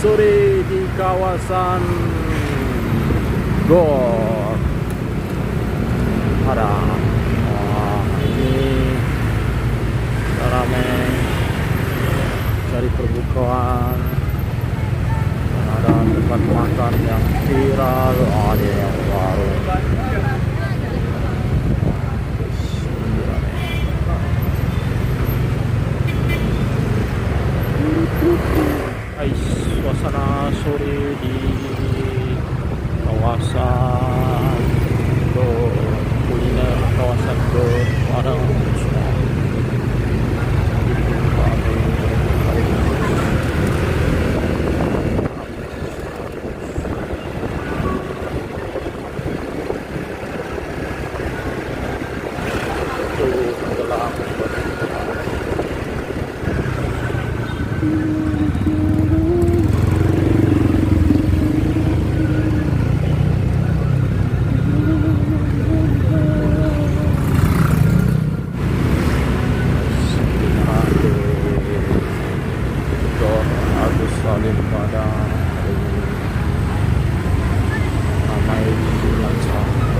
sore di kawasan Gor. Ada ini sudah ramai cari perbukaan dan ada tempat makan yang viral, ada yang baru. Suasana sore di kawasan kuliner kawasan Padang. Salim pada ramai lancar.